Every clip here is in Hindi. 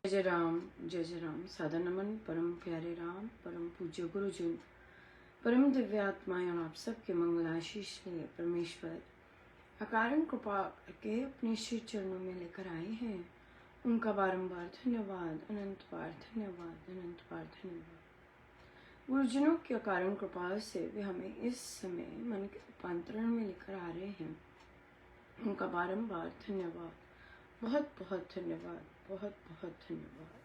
जय जय राम। सादा नमन परम प्यारे राम, परम पूज्य गुरुजन, परम दिव्यात्माएं और आप सबके मंगल आशीष लिए परमेश्वर अकारण कृपा करके अपने श्री चरणों में लेकर आए हैं। उनका बारंबार धन्यवाद, अनंत बार धन्यवाद, अनंत बार धन्यवाद। गुरुजनों की अकारण कृपा से वे हमें इस समय मन के रूपांतरण में लेकर आ रहे हैं। उनका बारंबार धन्यवाद, बहुत बहुत धन्यवाद, बहुत बहुत धन्यवाद।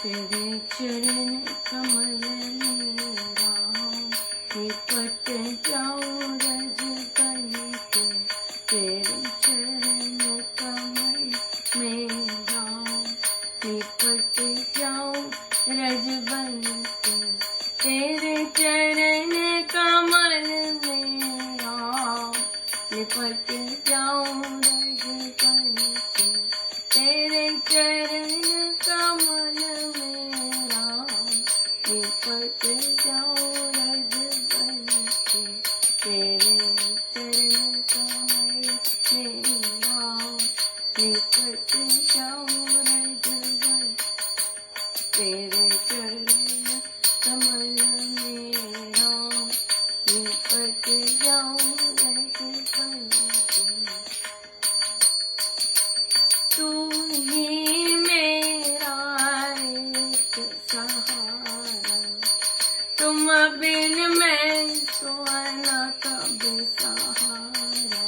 तेरे चरण कमल में राम, निपट जाऊं रज बन के। तेरे चरण कमल में राम, निपट जाऊं रज बन के। तेरे चरण कमल में राम, निपट जाऊं रज बन के। तेरे चरण कमल निपट जाऊं रज बन के। तेरे चरण कमल में राम, निपट जाऊं रज बन। तेरे चरण कमल में राम, निपट जाऊं रज बन के। तू ही मेरा एक सहारा, तुम बिन मैं तो अनाथ बेसहारा।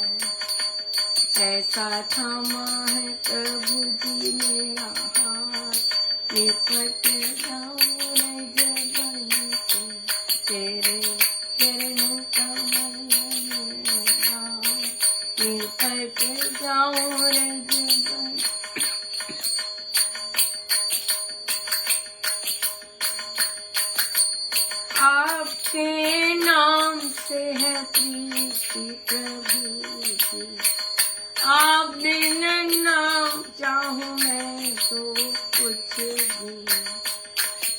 ऐसा थामा है प्रभु जी मेरा हाथ, निपट जाऊं रज बन के। तेरे चरण कमल में राम, निपट जाऊं रज बन। आपके नाम से है प्रीति प्रभु जी, आप बिन नाम चाहूं मैं तो कुछ भी।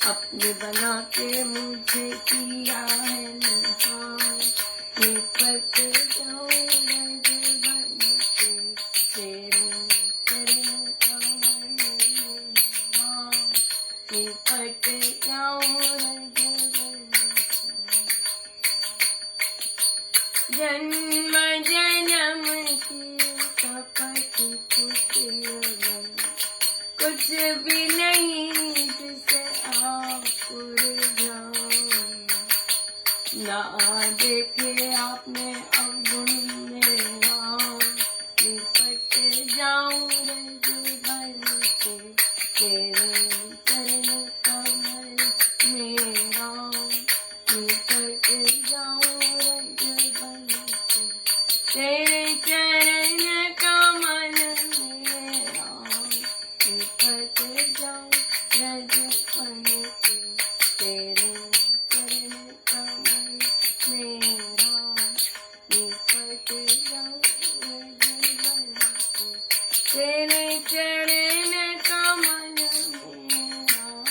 अपने बना के मुझे किया है निहार, निपट जाऊं रज बन के। तेरे चरण कमल में राम, निपट जाऊं रज बन के। जन्म जन्म की कपट कुटिल मन, कुछ भी नहीं जिसे आप उलझाओ। ना देखे आपने अवगुण मेरा, निपट जाऊं रज बन के। तेरे चरण कमल में राम, निपट जाऊं रज बन के। तेरे चरण कमल में राम, निपट जाऊं रज बन के। तेरे चरण कमल में राम, निपट जाऊं रज बन के। तेरे चरण कमल में राम,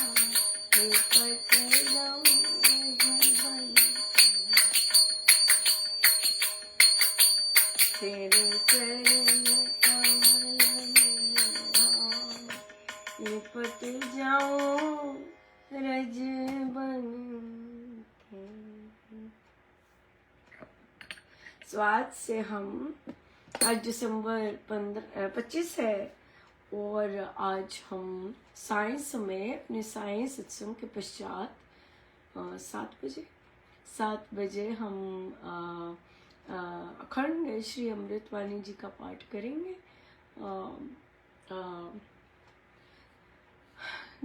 निपट जाऊं रज बन के। तेरे चरण कमल में राम, निपट जाऊं रज बन के। आज से हम आज दिसंबर 25 है और आज हम साइंस में अपने साइंस सत्संग के पश्चात 7 बजे हम अखंड श्री अमृतवाणी जी का पाठ करेंगे।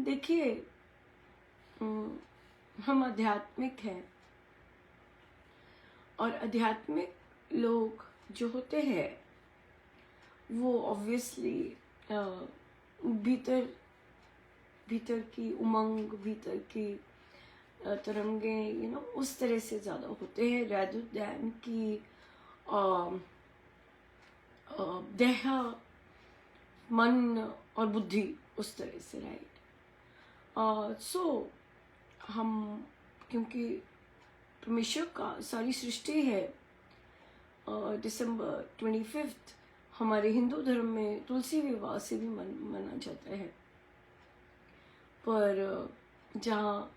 देखिए, हम आध्यात्मिक हैं और आध्यात्मिक लोग जो होते हैं वो ऑब्वियसली भीतर की उमंग, भीतर की तिरंगे उस तरह से ज़्यादा होते हैं rather than कि देह, मन और बुद्धि उस तरह से, राइट। सो हम, क्योंकि परमेश्वर का सारी सृष्टि है, दिसंबर 25 हमारे हिंदू धर्म में तुलसी विवाह से भी मना जाता है, पर जहाँ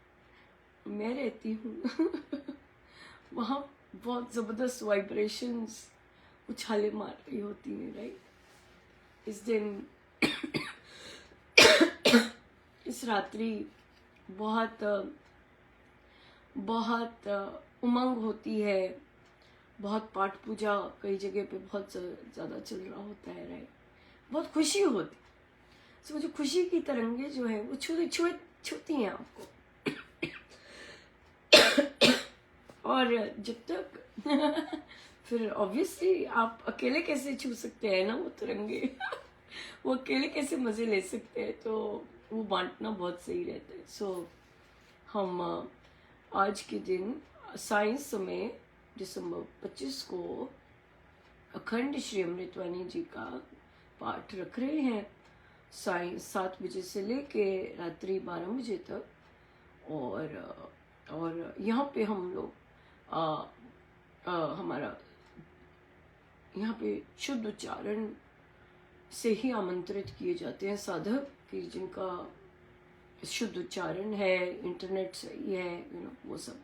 मैं रहती हूँ वहाँ बहुत ज़बरदस्त वाइब्रेशंस उछाले मार रही होती हैं, राइट। इस दिन इस रात्रि बहुत बहुत उमंग होती है, बहुत पाठ पूजा कई जगह पे बहुत ज़्यादा चल रहा होता है, राइट। बहुत खुशी होती, सो मुझे खुशी की तरंगे जो है वो छूती हैं आपको और जब तक फिर ऑब्वियसली आप अकेले कैसे छू सकते हैं ना वो तिरंगे वो अकेले कैसे मज़े ले सकते हैं, तो वो बांटना बहुत सही रहता है। सो हम आज के दिन साइंस समय दिसंबर 25 को अखंड श्री अमृतवाणी जी का पाठ रख रहे हैं, साइंस 7 बजे से लेके रात्रि 12 बजे तक। और यहाँ पे हम लोग हमारा यहाँ पे शुद्ध उच्चारण से ही आमंत्रित किए जाते हैं साधक कि जिनका शुद्ध उच्चारण है, इंटरनेट सही है, वो सब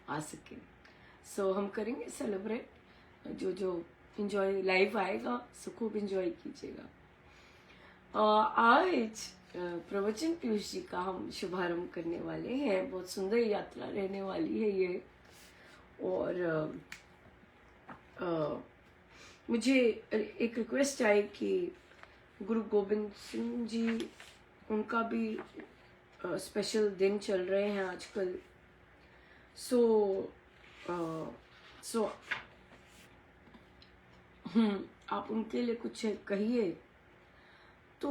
आ सके। सो हम करेंगे सेलिब्रेट, जो इंजॉय लाइव आएगा सो खूब इंजॉय कीजिएगा। आज प्रवचन पीयूष जी का हम शुभारंभ करने वाले हैं, बहुत सुंदर यात्रा रहने वाली है ये। और मुझे एक रिक्वेस्ट आई कि गुरु गोविंद सिंह जी, उनका भी स्पेशल दिन चल रहे हैं आजकल, सो आप उनके लिए कुछ कहिए। तो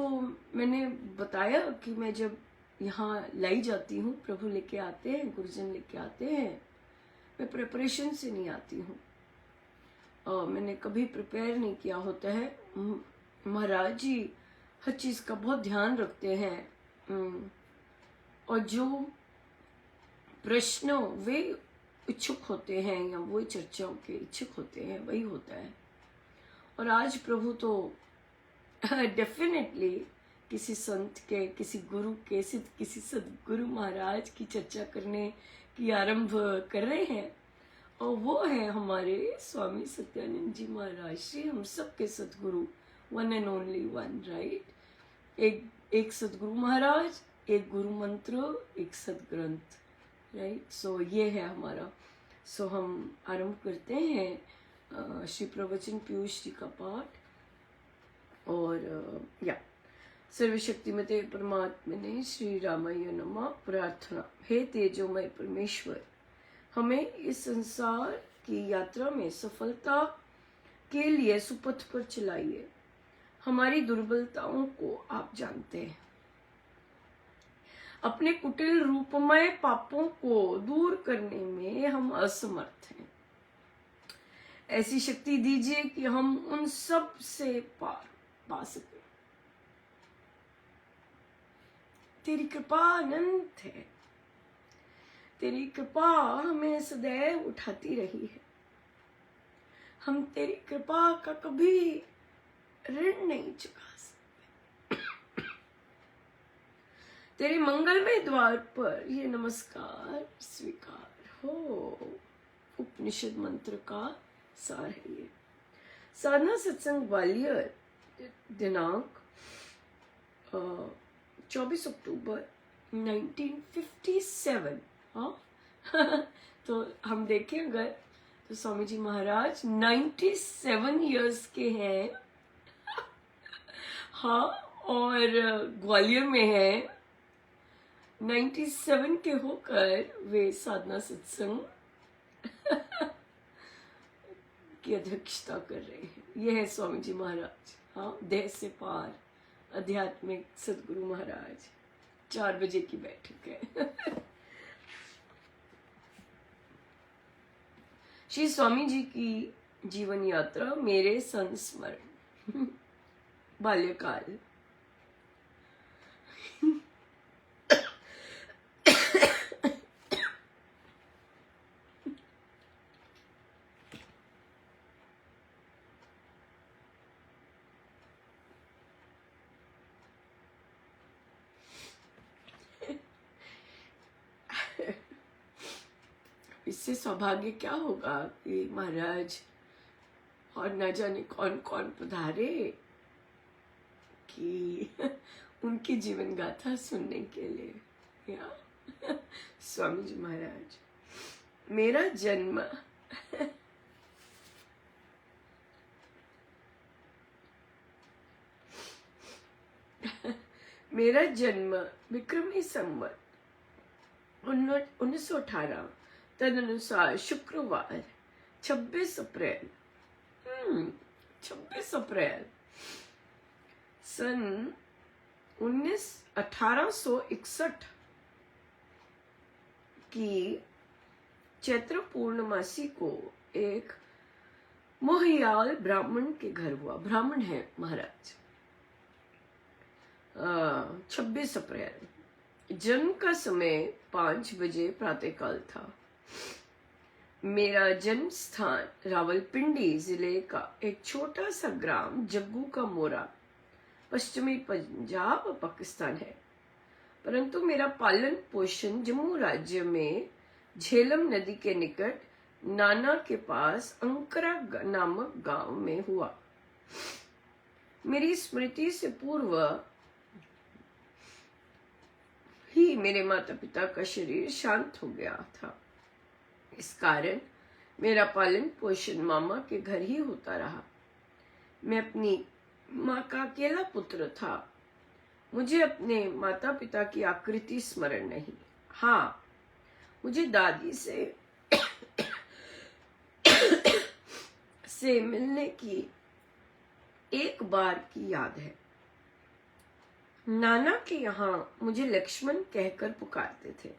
मैंने बताया कि मैं जब यहाँ लाई जाती हूँ, प्रभु लेके आते हैं, गुरुजन लेके आते हैं, मैं प्रिपरेशन से नहीं आती हूँ, मैंने कभी प्रिपेयर नहीं किया होता है। महाराज जी हर चीज़ का बहुत ध्यान रखते हैं, और जो प्रश्न वे इच्छुक होते हैं या वो चर्चाओं के इच्छुक होते हैं वही होता है। और आज प्रभु तो डेफिनेटली किसी संत के, किसी गुरु के, किसी सदगुरु महाराज की चर्चा करने की आरंभ कर रहे हैं, और वो है हमारे स्वामी सत्यानंद जी महाराज श्री, हम सब के सदगुरु, one and only one, right. एक सदगुरु महाराज, एक गुरु मंत्र, एक सदग्रंथ, राइट। सो ये है हमारा। सो हम आरंभ करते हैं श्री प्रवचन पीयूष जी का पाठ। और सर्वशक्तिमते परमात्मने श्री रामाय नमः। प्रार्थना। हे तेजोमय परमेश्वर, हमें इस संसार की यात्रा में सफलता के लिए सुपथ पर चलाइए। हमारी दुर्बलताओं को आप जानते हैं, अपने कुटिल रूपमय पापों को दूर करने में हम असमर्थ हैं। ऐसी शक्ति दीजिए कि हम उन सब से पार पा सके। तेरी कृपा अनंत है, तेरी कृपा हमें सदैव उठाती रही है। हम तेरी कृपा का कभी ऋण नहीं चुका सकते। तेरे मंगलमय द्वार पर ये नमस्कार स्वीकार हो। उपनिषद मंत्र का सार है ये। साधना सत्संग ग्वालियर, दिनांक 24 अक्टूबर 1957। हाँ तो हम देखें अगर, तो स्वामी जी महाराज 97 इयर्स के हैं। हाँ, और ग्वालियर में है। 97 के होकर वे साधना सत्संग की अध्यक्षता कर रहे हैं। ये है स्वामी जी महाराज। हाँ, देह से पार आध्यात्मिक सदगुरु महाराज। 4 बजे की बैठक है। श्री स्वामी जी की जीवन यात्रा, मेरे संस्मरण। बाल्यकाल। इससे सौभाग्य क्या होगा कि महाराज और न जाने कौन कौन पधारे कि उनकी जीवन गाथा सुनने के लिए। या स्वामी जी महाराज, मेरा जन्म मेरा जन्म विक्रमी संवत 1918 तदनुसार शुक्रवार 26 अप्रैल 26 अप्रैल सन 1861 की चैत्र पूर्णमासी को एक मोहियाल ब्राह्मण के घर हुआ। ब्राह्मण है महाराज। 26 अप्रैल। जन्म का समय 5 बजे प्रातःकाल था। मेरा जन्म स्थान रावलपिंडी जिले का एक छोटा सा ग्राम जग्गू का मोरा, पश्चिमी पंजाब पाकिस्तान है। परंतु मेरा पालन पोषण जम्मू राज्य में झेलम नदी के निकट नाना के पास अंकरा नामक गांव में हुआ। मेरी स्मृति से पूर्व ही मेरे माता पिता का शरीर शांत हो गया था। इस कारण मेरा पालन पोषण मामा के घर ही होता रहा। मैं अपनी माँ का अकेला पुत्र था। मुझे अपने माता पिता की आकृति स्मरण नहीं। हाँ, मुझे दादी से मिलने की एक बार की याद है। नाना के यहाँ मुझे लक्ष्मण कहकर पुकारते थे।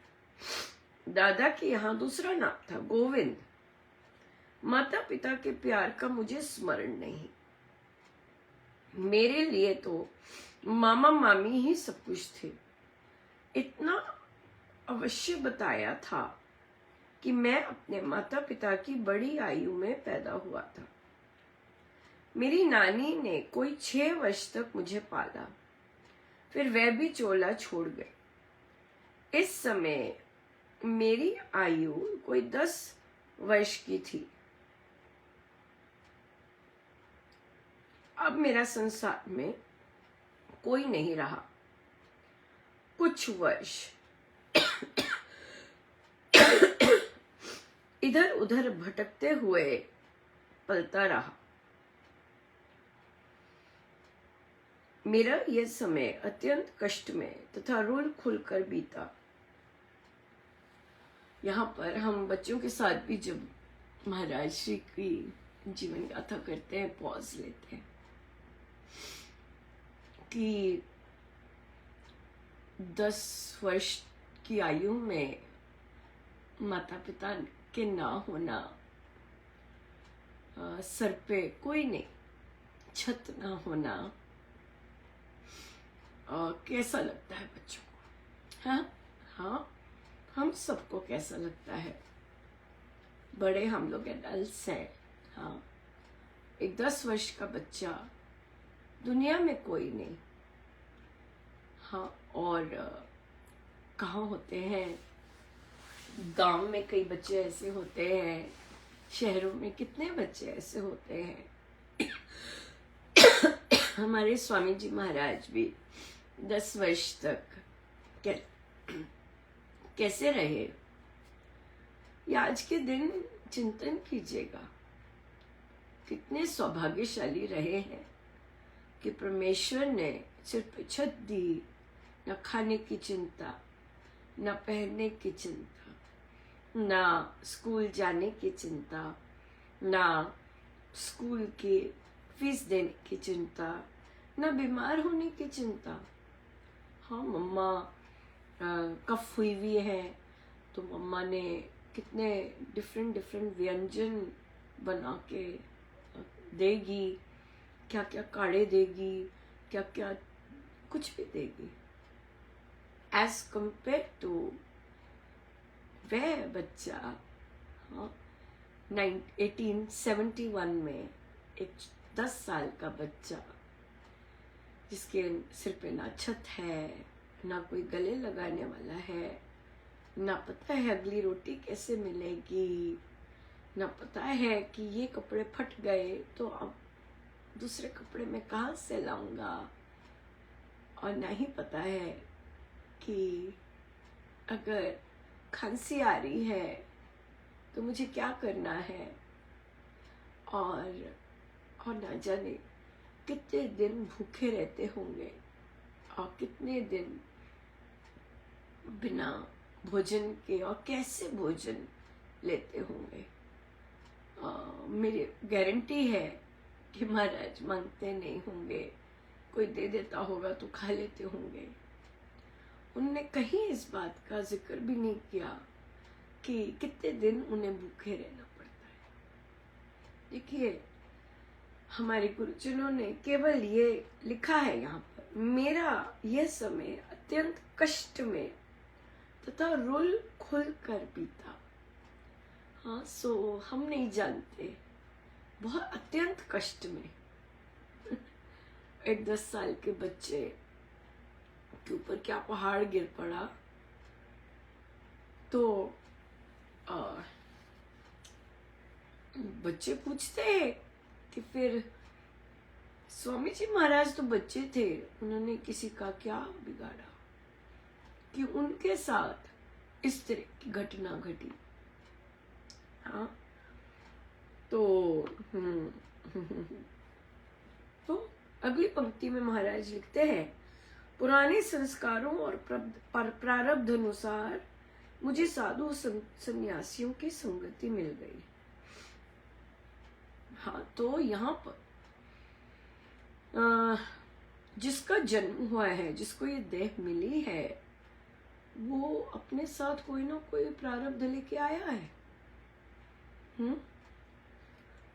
दादा के यहाँ दूसरा नाम था गोविंद। माता पिता के प्यार का मुझे स्मरण नहीं। मेरे लिए तो मामा मामी ही सब कुछ थे। इतना अवश्य बताया था कि मैं अपने माता पिता की बड़ी आयु में पैदा हुआ था। मेरी नानी ने कोई 6 वर्ष तक मुझे पाला, फिर वह भी चोला छोड़ गए। इस समय मेरी आयु कोई 10 वर्ष की थी। अब मेरा संसार में कोई नहीं रहा। कुछ वर्ष इधर उधर भटकते हुए पलता रहा। मेरा यह समय अत्यंत कष्ट में तथा रूल खुलकर बीता। यहाँ पर हम बच्चों के साथ भी जब महाराज श्री की जीवन गाथा करते हैं, पॉज लेते हैं कि 10 वर्ष की आयु में माता पिता के ना होना, सर पे कोई नहीं, छत ना होना, कैसा लगता है बच्चों को? हाँ, हम सबको कैसा लगता है। बड़े हम लोग एडल्ट्स हैं। हाँ, एक 10 वर्ष का बच्चा, दुनिया में कोई नहीं। हाँ, और कहाँ होते हैं, गांव में कई बच्चे ऐसे होते हैं, शहरों में कितने बच्चे ऐसे होते हैं। हमारे स्वामी जी महाराज भी 10 वर्ष तक कैसे रहे, ये आज के दिन चिंतन कीजिएगा। कितने सौभाग्यशाली रहे हैं कि परमेश्वर ने सिर्फ छत दी, न खाने की चिंता, न पहनने की चिंता, ना स्कूल जाने की चिंता, ना स्कूल की फीस देने की चिंता, ना बीमार होने की चिंता। हाँ, मम्मा कफ हुई हुई है तो मम्मा ने कितने डिफरेंट डिफरेंट व्यंजन बना के देगी, क्या क्या काढ़े देगी, क्या क्या कुछ भी देगी, एज कंपेयर टू वह बच्चा 1871 में एक 10 साल का बच्चा जिसके सिर पे ना छत है, ना कोई गले लगाने वाला है, ना पता है अगली रोटी कैसे मिलेगी, ना पता है कि ये कपड़े फट गए तो अब दूसरे कपड़े मैं कहाँ से लाऊंगा, और ना ही पता है कि अगर खांसी आ रही है तो मुझे क्या करना है, और ना जाने कितने दिन भूखे रहते होंगे और कितने दिन बिना भोजन के, और कैसे भोजन लेते होंगे। मेरी गारंटी है कि महाराज मांगते नहीं होंगे, कोई दे देता होगा तो खा लेते होंगे। उन्होंने कहीं इस बात का जिक्र भी नहीं किया कि कितने दिन उन्हें भूखे रहना पड़ता है। देखिए, हमारे गुरुजनों ने केवल ये लिखा है यहाँ पर, मेरा यह समय अत्यंत कष्ट में तथा रुल खुल कर बीता। हाँ, सो हम नहीं जानते, बहुत अत्यंत कष्ट में एक 10 साल के बच्चे के ऊपर क्या पहाड़ गिर पड़ा। तो बच्चे पूछते हैं कि फिर स्वामी जी महाराज तो बच्चे थे, उन्होंने किसी का क्या बिगाड़ा कि उनके साथ इस तरह की घटना घटी। हाँ, तो तो अगली पंक्ति में महाराज लिखते हैं, पुराने संस्कारों और प्रारब्ध अनुसार मुझे साधु सन्यासियों की संगति मिल गई। हाँ, तो यहाँ पर जिसका जन्म हुआ है, जिसको ये देह मिली है, वो अपने साथ कोई ना कोई प्रारब्ध लेके आया है।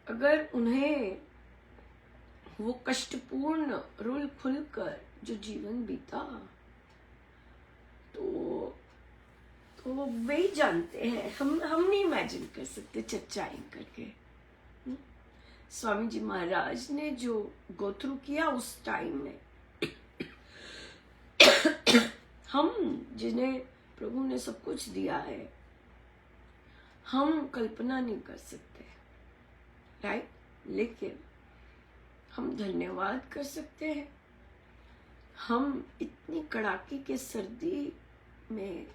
अगर उन्हें वो कष्टपूर्ण रुल खुल कर जो जीवन बीता, तो वे ही जानते हैं, हम नहीं इमेजिन कर सकते चर्चाएं करके। स्वामी जी महाराज ने जो गो थ्रू किया उस टाइम में, हम जिन्हें प्रभु ने सब कुछ दिया है, हम कल्पना नहीं कर सकते, राइट? लेकिन हम धन्यवाद कर सकते हैं, हम इतनी कड़ाके के सर्दी में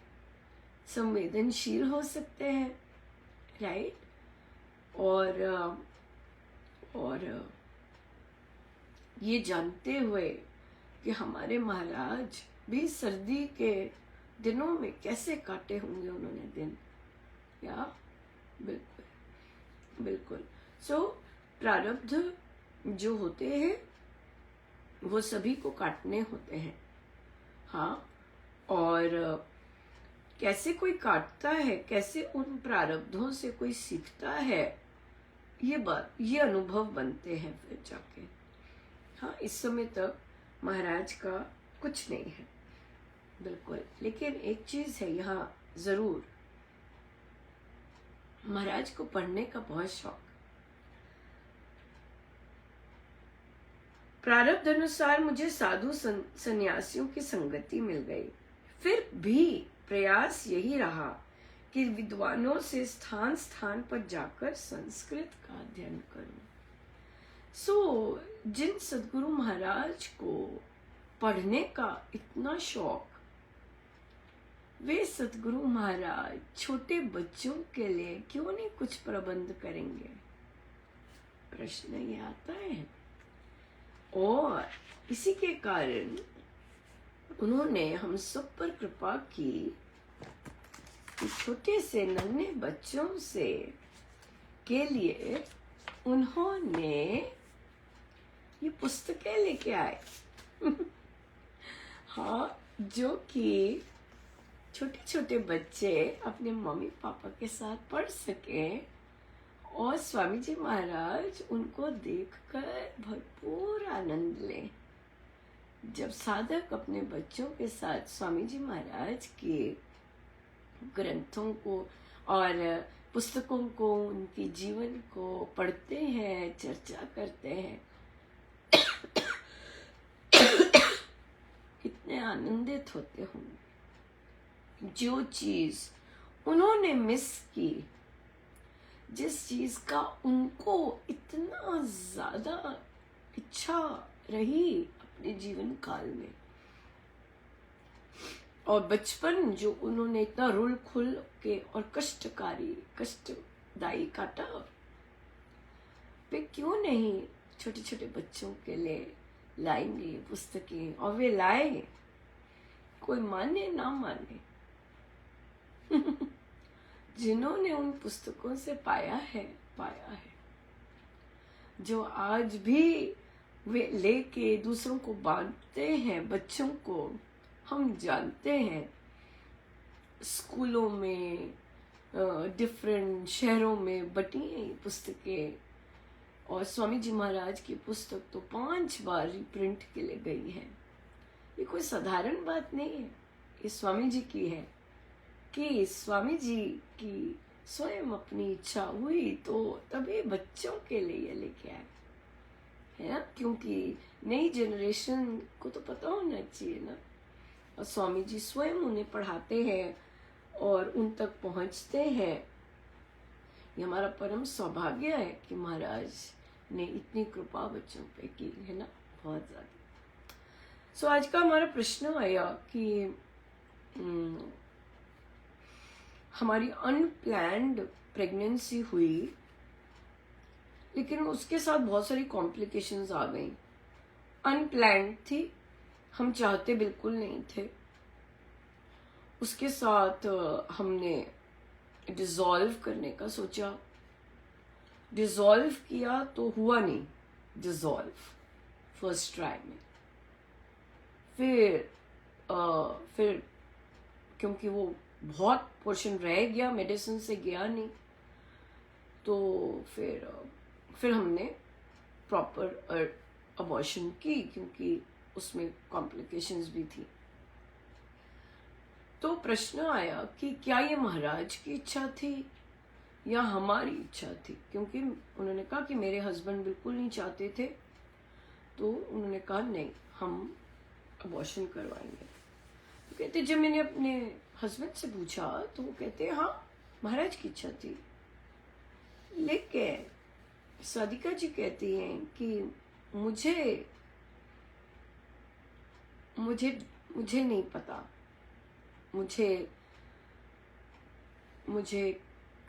संवेदनशील हो सकते हैं, राइट? और ये जानते हुए कि हमारे महाराज भी सर्दी के दिनों में कैसे काटे होंगे उन्होंने दिन, या बिल्कुल बिल्कुल। सो प्रारब्ध जो होते हैं वो सभी को काटने होते हैं। हाँ, और कैसे कोई काटता है, कैसे उन प्रारब्धों से कोई सीखता है, ये अनुभव बनते हैं फिर जाके। हाँ, इस समय तक महाराज का कुछ नहीं है, बिल्कुल। लेकिन एक चीज है यहाँ जरूर, महाराज को पढ़ने का बहुत शौक। प्रारब्ध अनुसार मुझे साधु सन्यासियों की संगति मिल गई, फिर भी प्रयास यही रहा कि विद्वानों से स्थान स्थान पर जाकर संस्कृत का अध्ययन करूं। सो जिन सद्गुरु महाराज को पढ़ने का इतना शौक, वे सद्गुरु महाराज छोटे बच्चों के लिए क्यों नहीं कुछ प्रबंध करेंगे? प्रश्न ये आता है। और इसी के कारण उन्होंने हम सब पर कृपा की कि छोटे से नन्हे बच्चों से के लिए उन्होंने ये पुस्तकें लेके आए। हाँ, जो कि छोटे छोटे बच्चे अपने मम्मी पापा के साथ पढ़ सकें और स्वामी जी महाराज उनको देखकर भरपूर आनंद लें। जब साधक अपने बच्चों के साथ स्वामी जी महाराज के ग्रंथों को और पुस्तकों को, उनके जीवन को पढ़ते हैं, चर्चा करते हैं, कितने आनंदित होते होंगे। जो चीज उन्होंने मिस की, जिस चीज का उनको इतना ज्यादा इच्छा रही अपने जीवन काल में, और बचपन जो उन्होंने इतना रुल खुल के और कष्टदायी काटा, वे क्यों नहीं छोटे छोटे बच्चों के लिए लाएंगे पुस्तकें। और वे लाए, कोई माने ना माने जिन्होंने उन पुस्तकों से पाया है, जो आज भी वे लेके दूसरों को बांटते हैं, बच्चों को हम जानते हैं। स्कूलों में, डिफरेंट शहरों में बटी हैं ये पुस्तकें। और स्वामी जी महाराज की पुस्तक तो 5 बार रिप्रिंट के लिए गई है। ये कोई साधारण बात नहीं है, ये स्वामी जी की है कि स्वामी जी की स्वयं अपनी इच्छा हुई तो तभी बच्चों के लिए ये लेके आए, है ना। क्योंकि नई जनरेशन को तो पता होना चाहिए ना, और स्वामी जी स्वयं उन्हें पढ़ाते हैं और उन तक पहुंचते हैं। ये हमारा परम सौभाग्य है कि महाराज ने इतनी कृपा बच्चों पे की है ना, बहुत ज्यादा। आज का हमारा प्रश्न आया कि हमारी अनप्लैन्ड प्रेगनेंसी हुई, लेकिन उसके साथ बहुत सारी कॉम्प्लिकेशंस आ गई। अनप्लैन्ड थी, हम चाहते बिल्कुल नहीं थे। उसके साथ हमने डिसॉल्व करने का सोचा, डिसॉल्व किया तो हुआ नहीं डिसॉल्व फर्स्ट ट्राई में। फिर क्योंकि वो बहुत पोर्शन रह गया, मेडिसिन से गया नहीं, तो फिर हमने प्रॉपर अबॉर्शन की, क्योंकि उसमें कॉम्प्लिकेशंस भी थी। तो प्रश्न आया कि क्या ये महाराज की इच्छा थी या हमारी इच्छा थी। क्योंकि उन्होंने कहा कि मेरे हस्बैंड बिल्कुल नहीं चाहते थे, तो उन्होंने कहा नहीं, हम अबॉर्शन करवाएंगे। तो कहते, जब मैंने अपने हस्बैंड से पूछा तो वो कहते हाँ महाराज की इच्छा थी। लेकिन साधिका जी कहती हैं कि मुझे नहीं पता, मुझे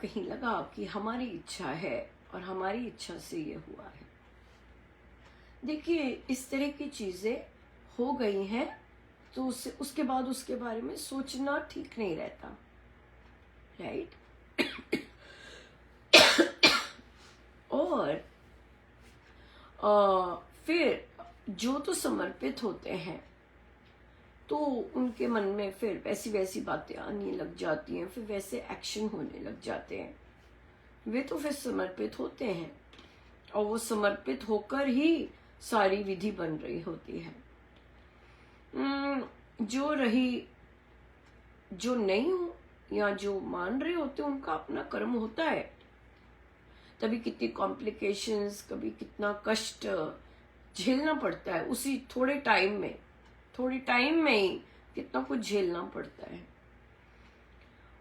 कहीं लगा कि हमारी इच्छा है और हमारी इच्छा से ये हुआ है। देखिए, इस तरह की चीजें हो गई हैं तो उसके बाद उसके बारे में सोचना ठीक नहीं रहता, राइट। और फिर जो तो समर्पित होते हैं तो उनके मन में फिर वैसी बातें आने लग जाती हैं, फिर वैसे एक्शन होने लग जाते हैं। वे तो फिर समर्पित होते हैं और वो समर्पित होकर ही सारी विधि बन रही होती है। जो नहीं हो या जो मान रहे होते हैं, उनका अपना कर्म होता है। तभी कितनी कॉम्प्लिकेशंस, कभी कितना कष्ट झेलना पड़ता है, उसी थोड़े टाइम में ही कितना कुछ झेलना पड़ता है।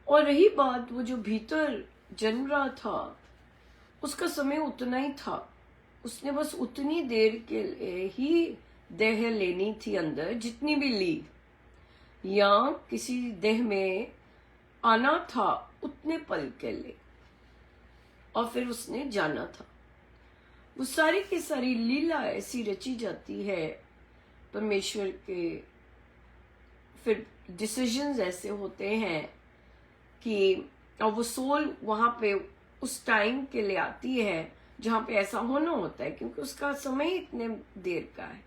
और रही बात, वो जो भीतर जन्म रहा था उसका समय उतना ही था, उसने बस उतनी देर के लिए ही देह लेनी थी अंदर, जितनी भी ली, या किसी देह में आना था उतने पल के लिए, और फिर उसने जाना था। वो सारी की सारी लीला ऐसी रची जाती है परमेश्वर के। फिर डिसीजंस ऐसे होते हैं कि, और वो सोल वहां पे उस टाइम के लिए आती है जहां पे ऐसा होना होता है, क्योंकि उसका समय इतने देर का है।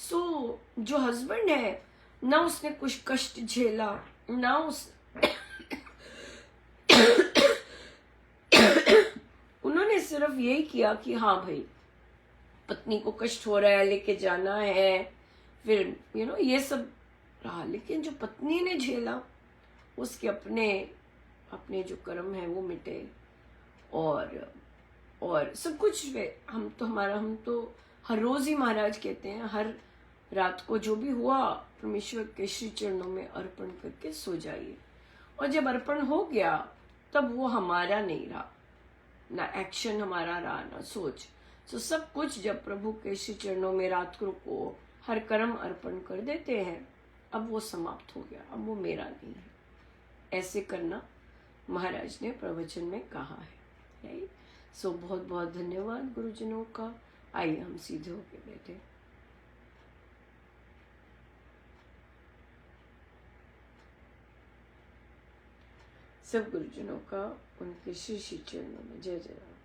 जो हस्बैंड है ना, उसने कुछ कष्ट झेला, ना उस उन्होंने सिर्फ यही किया कि हाँ भाई पत्नी को कष्ट हो रहा है, लेके जाना है, फिर ये सब रहा। लेकिन जो पत्नी ने झेला उसके अपने अपने जो कर्म है वो मिटे, और सब कुछ हम तो हर रोज ही महाराज कहते हैं हर रात को जो भी हुआ परमेश्वर के श्री चरणों में अर्पण करके सो जाइए। और जब अर्पण हो गया तब वो हमारा नहीं रहा, ना एक्शन हमारा रहा ना सोच। तो सब कुछ जब प्रभु के श्री चरणों में रात को हर कर्म अर्पण कर देते हैं, अब वो समाप्त हो गया, अब वो मेरा नहीं है। ऐसे करना महाराज ने प्रवचन में कहा है, राइट। सो बहुत बहुत धन्यवाद गुरुजनों का। आइए हम सीधे होके बैठे। सब गुरुजनों का उनके श्री श्री चरणों में जय जय राम।